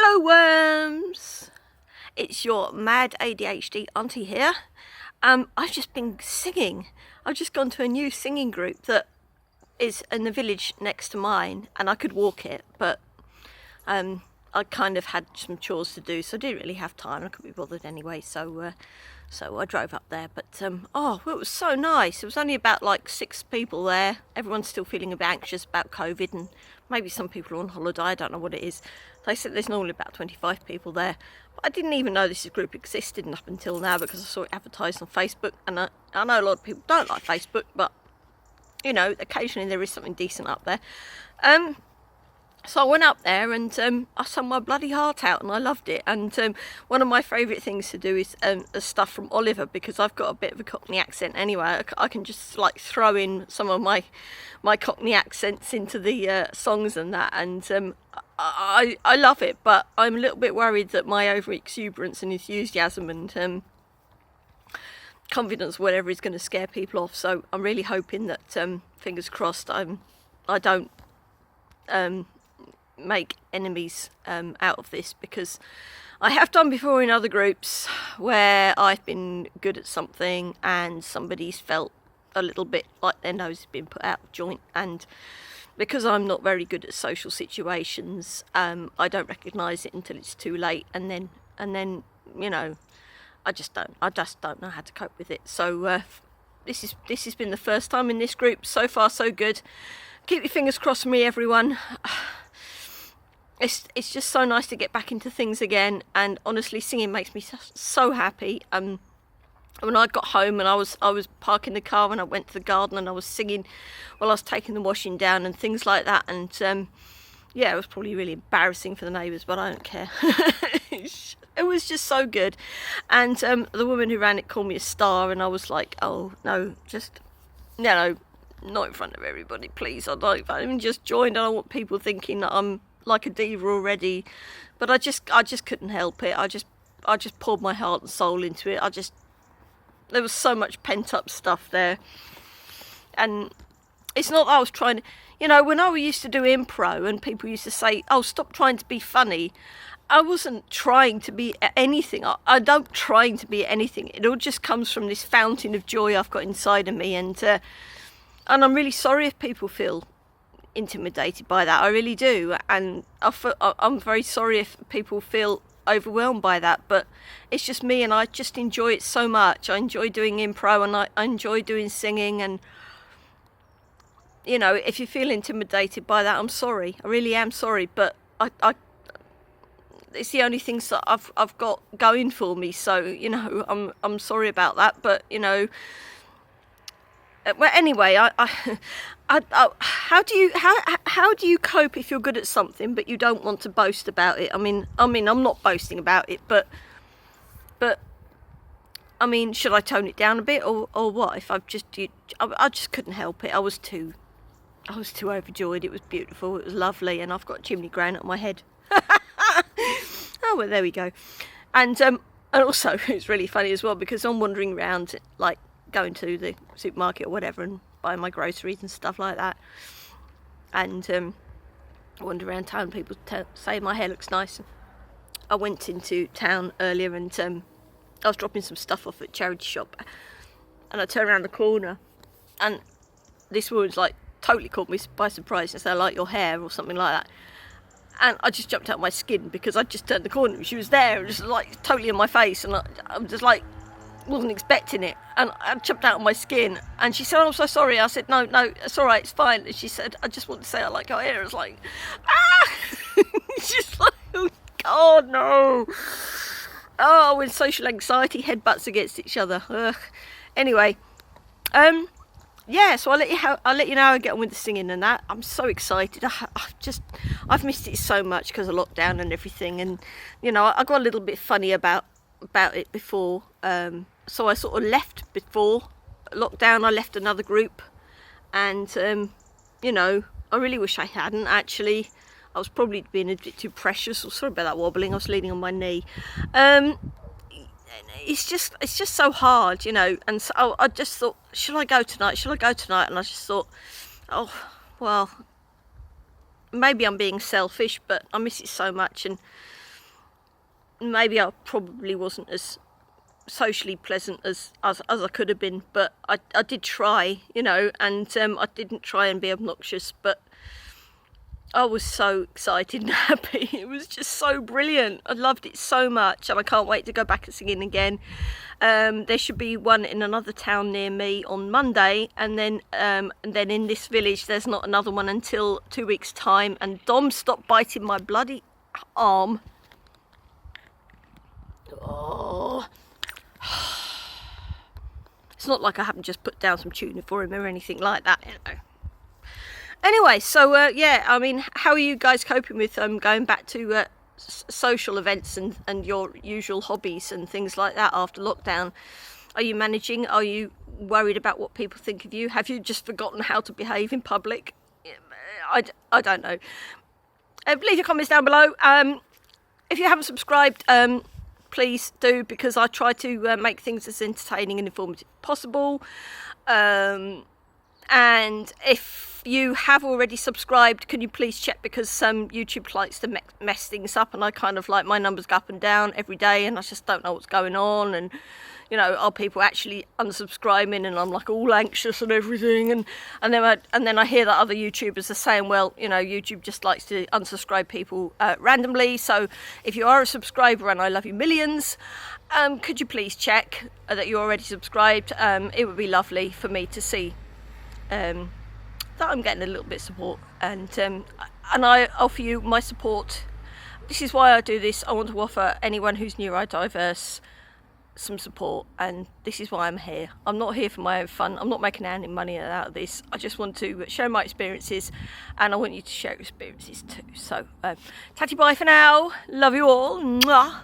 Hello worms, it's your mad ADHD auntie here. I've just been singing. I've just gone to a new singing group that is in the village next to mine, and I could walk it, but I kind of had some chores to do, so I didn't really have time. I couldn't be bothered anyway, so I drove up there. But well, it was so nice. There was only about like 6 people there. Everyone's still feeling a bit anxious about COVID, and maybe some people are on holiday. I don't know what it is. They said there's normally about 25 people there. But I didn't even know this group existed up until now because I saw it advertised on Facebook. And I know a lot of people don't like Facebook, but you know, occasionally there is something decent up there. So I went up there and I sung my bloody heart out, and I loved it. And one of my favourite things to do is stuff from Oliver, because I've got a bit of a Cockney accent anyway. I can just like throw in some of my Cockney accents into the songs and that, and I love it. But I'm a little bit worried that my over-exuberance and enthusiasm and confidence, whatever, is going to scare people off. So I'm really hoping that, fingers crossed, I don't make enemies out of this, because I have done before in other groups where I've been good at something and somebody's felt a little bit like their nose has been put out of joint, and because I'm not very good at social situations, I don't recognise it until it's too late, and then you know, I just don't know how to cope with it. So this has been the first time in this group. So far so good. Keep your fingers crossed for me, everyone. It's just so nice to get back into things again, and honestly, singing makes me so happy. When I got home and I was parking the car and I went to the garden and I was singing while I was taking the washing down and things like that, and yeah, it was probably really embarrassing for the neighbours, but I don't care. It was just so good. And the woman who ran it called me a star, and I was like, oh no, just no, not in front of everybody, please. I've even just joined. I don't want people thinking that I'm like a diva already, but I just couldn't help it. I just poured my heart and soul into it. There was so much pent up stuff there, and it's not that I was trying to, you know, when I used to do impro and people used to say, oh, stop trying to be funny, I wasn't trying to be anything. I don't trying to be anything. It all just comes from this fountain of joy I've got inside of me, and I'm really sorry if people feel intimidated by that. I really do, and I'm very sorry if people feel overwhelmed by that, but it's just me, and I just enjoy it so much. I enjoy doing impro, and I enjoy doing singing, and you know, if you feel intimidated by that, I'm sorry. I really am sorry, but I it's the only things that I've got going for me, so you know, I'm sorry about that, but you know, well, anyway, how do you cope if you're good at something but you don't want to boast about it? I mean, I'm not boasting about it, but I mean, should I tone it down a bit, or what? If I just couldn't help it. I was too overjoyed. It was beautiful. It was lovely, and I've got chimney ground on my head. Oh well, there we go. And also it's really funny as well, because I'm wandering around, like going to the supermarket or whatever and buying my groceries and stuff like that, and I wander around town, people say my hair looks nice. I went into town earlier, and I was dropping some stuff off at charity shop, and I turned around the corner, and this woman's like totally caught me by surprise and said, I like your hair, or something like that. And I just jumped out of my skin, because I just turned the corner and she was there, and just like totally in my face, and I'm just like, wasn't expecting it, and I jumped out of my skin, and she said, oh, I'm so sorry. I said, no, it's all right, it's fine. And she said, I just want to say I like your hair. I was like, ah! She's like, oh God, no. Oh, when social anxiety headbutts against each other. Ugh. Anyway, yeah, so I'll let you know how I get on with the singing and that. I'm so excited. I've missed it so much because of lockdown and everything, and you know, I got a little bit funny about it before. So I sort of left before lockdown. I left another group, and you know, I really wish I hadn't actually. I was probably being a bit too precious. Oh, sorry about that wobbling. I was leaning on my knee. It's just so hard, you know. And so I just thought, should I go tonight? And I just thought, oh well, maybe I'm being selfish, but I miss it so much, and maybe I probably wasn't as socially pleasant as I could have been, but I did try, you know, and I didn't try and be obnoxious, but I was so excited and happy. It was just so brilliant. I loved it so much, and I can't wait to go back and singing again. There should be one in another town near me on Monday, and then in this village there's not another one until 2 weeks' time. And Dom, stop biting my bloody arm. Oh. It's not like I haven't just put down some tuna for him or anything like that, you know. Anyway, so yeah, I mean, how are you guys coping with going back to social events and your usual hobbies and things like that after lockdown? Are you managing? Are you worried about what people think of you? Have you just forgotten how to behave in public? I don't know. Leave your comments down below. If you haven't subscribed, please do, because I try to make things as entertaining and informative as possible. And if you have already subscribed, can you please check, because YouTube likes to mess things up, and I kind of like, my numbers go up and down every day, and I just don't know what's going on. And you know, are people actually unsubscribing? And I'm like all anxious and everything, and then I hear that other YouTubers are saying, well, you know, YouTube just likes to unsubscribe people randomly. So if you are a subscriber, and I love you millions, could you please check that you're already subscribed? It would be lovely for me to see that I'm getting a little bit of support, and I offer you my support. This is why I do this. I want to offer anyone who's neurodiverse some support, and this is why I'm here. I'm not here for my own fun. I'm not making any money out of this. I just want to share my experiences, and I want you to share your experiences too. So tatty bye for now. Love you all. Mwah.